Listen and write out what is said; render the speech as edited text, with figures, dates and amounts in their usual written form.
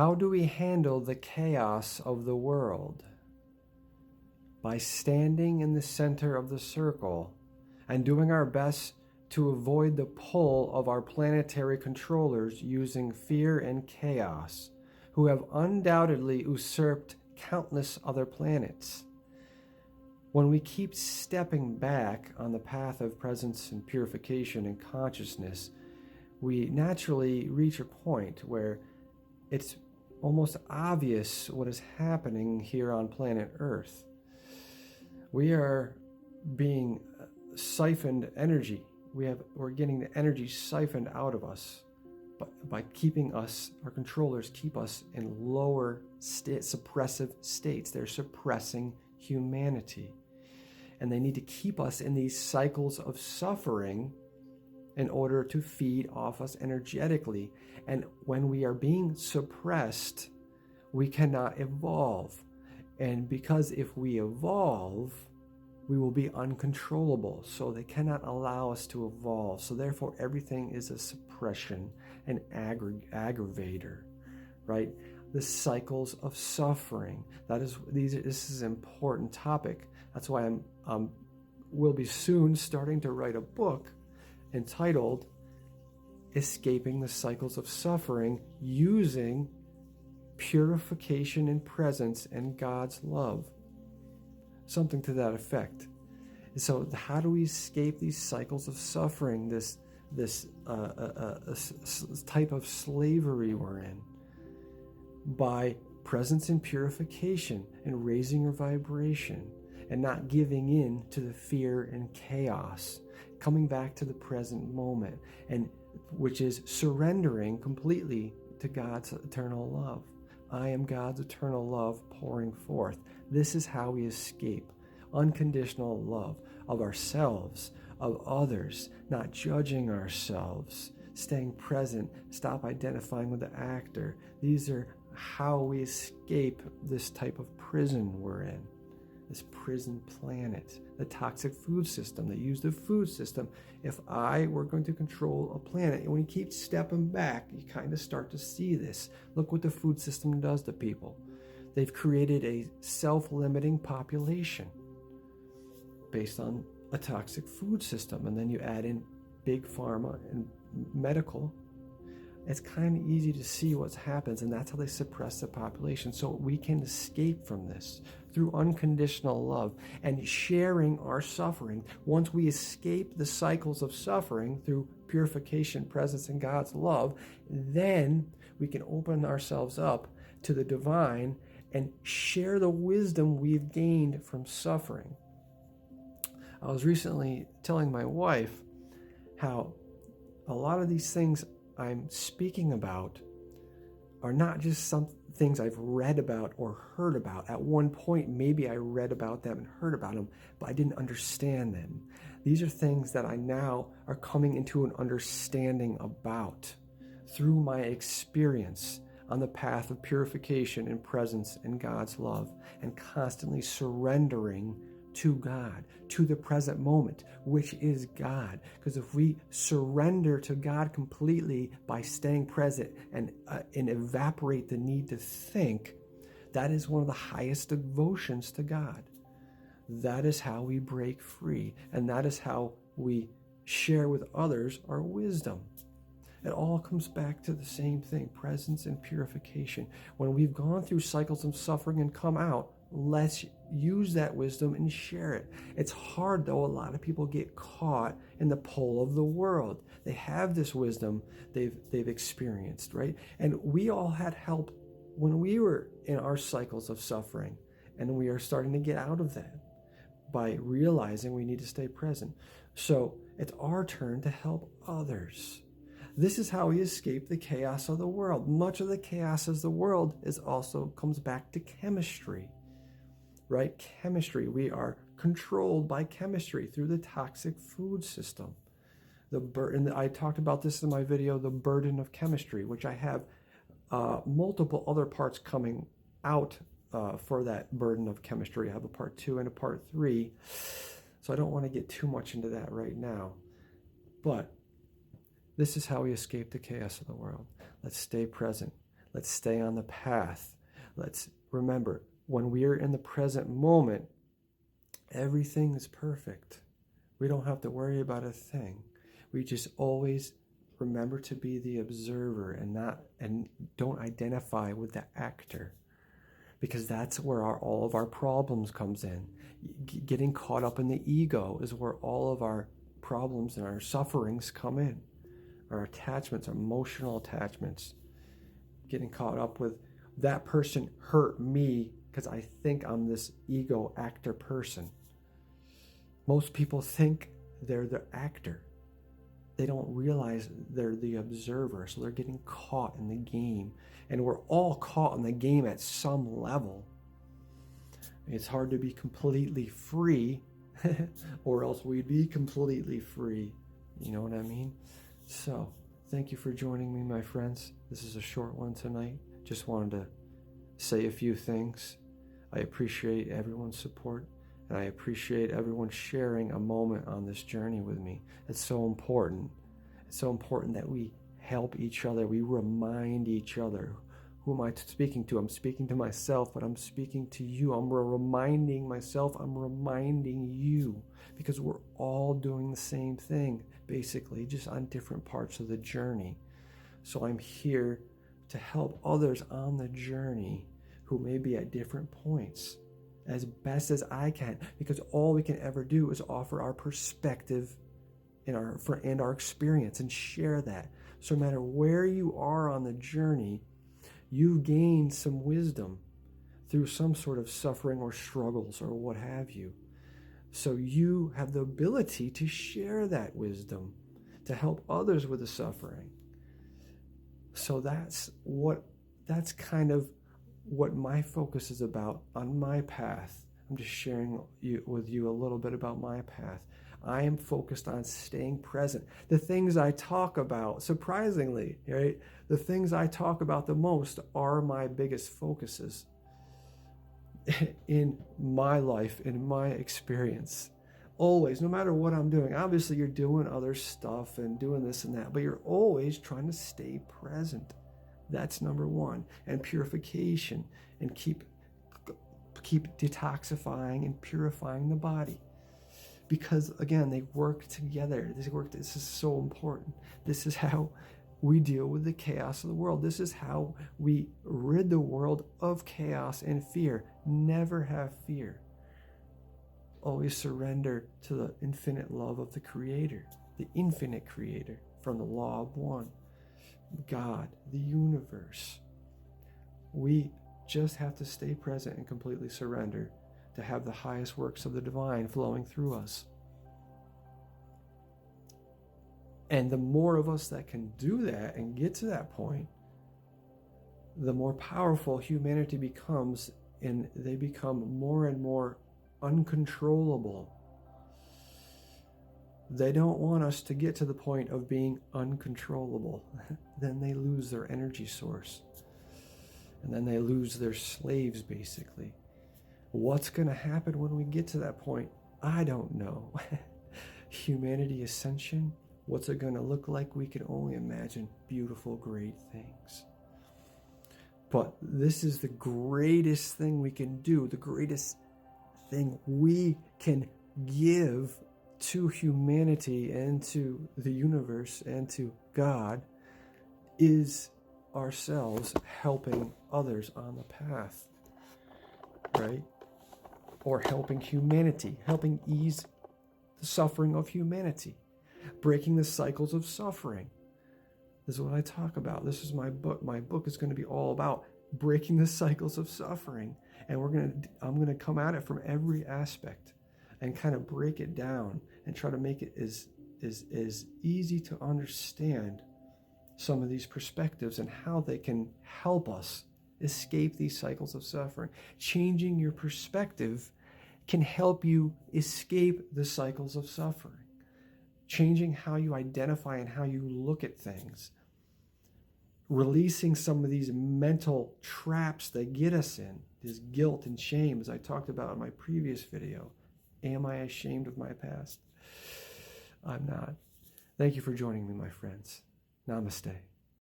How do we handle the chaos of the world? By standing in the center of the circle and doing our best to avoid the pull of our planetary controllers using fear and chaos, who have undoubtedly usurped countless other planets. When we keep stepping back on the path of presence and purification and consciousness, we naturally reach a point where it's almost obvious what is happening here on planet Earth. We are being siphoned energy. We're getting the energy siphoned out of us by keeping us, our controllers keep us in lower suppressive states. They're suppressing humanity. And they need to keep us in these cycles of suffering in order to feed off us energetically. And when we are being suppressed, we cannot evolve. And because if we evolve, we will be uncontrollable. So they cannot allow us to evolve. So therefore, everything is a suppression, an aggravator, right? The cycles of suffering. This is an important topic. That's why will be soon starting to write a book entitled Escaping the Cycles of Suffering Using Purification and Presence and God's Love. Something to that effect. So how do we escape these cycles of suffering, this type of slavery we're in? By presence and purification and raising your vibration and not giving in to the fear and chaos, coming back to the present moment, and which is surrendering completely to God's eternal love. I am God's eternal love pouring forth. This is how we escape unconditional love of ourselves, of others, not judging ourselves, staying present, stop identifying with the actor. These are how we escape this type of prison we're in, this prison planet, the toxic food system. They use the food system. If I were going to control a planet, and when you keep stepping back, you kind of start to see this. Look what the food system does to people. They've created a self-limiting population based on a toxic food system. And then you add in big pharma and medical. It's kind of easy to see what happens, and that's how they suppress the population. So we can escape from this through unconditional love and sharing our suffering. Once we escape the cycles of suffering through purification, presence, and God's love, then we can open ourselves up to the divine and share the wisdom we've gained from suffering. I was recently telling my wife how a lot of these things I'm speaking about are not just some things I've read about or heard about. At one point, maybe I read about them and heard about them, but I didn't understand them. These are things that I now are coming into an understanding about through my experience on the path of purification and presence in God's love, and constantly surrendering to God, to the present moment, which is God. Because if we surrender to God completely by staying present and evaporate the need to think, that is one of the highest devotions to God. That is how we break free, and that is how we share with others our wisdom. It all comes back to the same thing, presence and purification. When we've gone through cycles of suffering and come out, let's use that wisdom and share it. It's hard, though. A lot of people get caught in the pull of the world. They have this wisdom they've experienced, right? And we all had help when we were in our cycles of suffering, and we are starting to get out of that by realizing we need to stay present. So it's our turn to help others. This is how we escape the chaos of the world. Much of the chaos of the world comes back to chemistry. Right? Chemistry. We are controlled by chemistry through the toxic food system. I talked about this in my video, The Burden of Chemistry, which I have multiple other parts coming out for that burden of chemistry. I have a part 2 and a part 3. So I don't want to get too much into that right now. But this is how we escape the chaos of the world. Let's stay present. Let's stay on the path. Let's remember, when we are in the present moment, everything is perfect. We don't have to worry about a thing. We just always remember to be the observer and don't identify with the actor, because that's where all of our problems comes in. Getting caught up in the ego is where all of our problems and our sufferings come in. Our attachments, our emotional attachments. Getting caught up with that person hurt me because I think I'm this ego actor person. Most people think they're the actor. They don't realize they're the observer, so they're getting caught in the game. And we're all caught in the game at some level. It's hard to be completely free, or else we'd be completely free. You know what I mean? So, thank you for joining me, my friends. This is a short one tonight. Just wanted to say a few things. I appreciate everyone's support, and I appreciate everyone sharing a moment on this journey with me. It's so important. It's so important that we help each other. We remind each other. Who am I speaking to? I'm speaking to myself, but I'm speaking to you. I'm reminding myself. I'm reminding you, because we're all doing the same thing, basically, just on different parts of the journey. So I'm here to help others on the journey who may be at different points as best as I can, because all we can ever do is offer our perspective and our experience and share that. So no matter where you are on the journey, you've gained some wisdom through some sort of suffering or struggles or what have you. So you have the ability to share that wisdom to help others with the suffering. So that's kind of what my focus is about on my path. I'm just sharing with you a little bit about my path. I am focused on staying present. The things I talk about, surprisingly, right? The things I talk about the most are my biggest focuses in my life, in my experience. Always, no matter what I'm doing. Obviously, you're doing other stuff and doing this and that, but you're always trying to stay present. That's number one. And purification, and keep detoxifying and purifying the body. Because again, they work together. This is so important. This is how we deal with the chaos of the world. This is how we rid the world of chaos and fear. Never have fear. Always surrender to the infinite love of the Creator, the infinite Creator, from the law of one, God, the universe. We just have to stay present and completely surrender to have the highest works of the divine flowing through us. And the more of us that can do that and get to that point, the more powerful humanity becomes, and they become more and more uncontrollable. They don't want us to get to the point of being uncontrollable. Then they lose their energy source. And then they lose their slaves, basically. What's going to happen when we get to that point? I don't know. Humanity ascension, what's it going to look like? We can only imagine beautiful, great things. But this is the greatest thing we can do, the greatest thing we can give to humanity and to the universe and to God, is ourselves helping others on the path, right? Or helping humanity, helping ease the suffering of humanity, breaking the cycles of suffering. This is what I talk about. This is my book. My book is going to be all about breaking the cycles of suffering. And I'm going to come at it from every aspect and kind of break it down and try to make it as easy to understand some of these perspectives and how they can help us escape these cycles of suffering. Changing your perspective can help you escape the cycles of suffering. Changing how you identify and how you look at things. Releasing some of these mental traps that get us in, this guilt and shame, as I talked about in my previous video. Am I ashamed of my past? I'm not. Thank you for joining me, my friends. Namaste.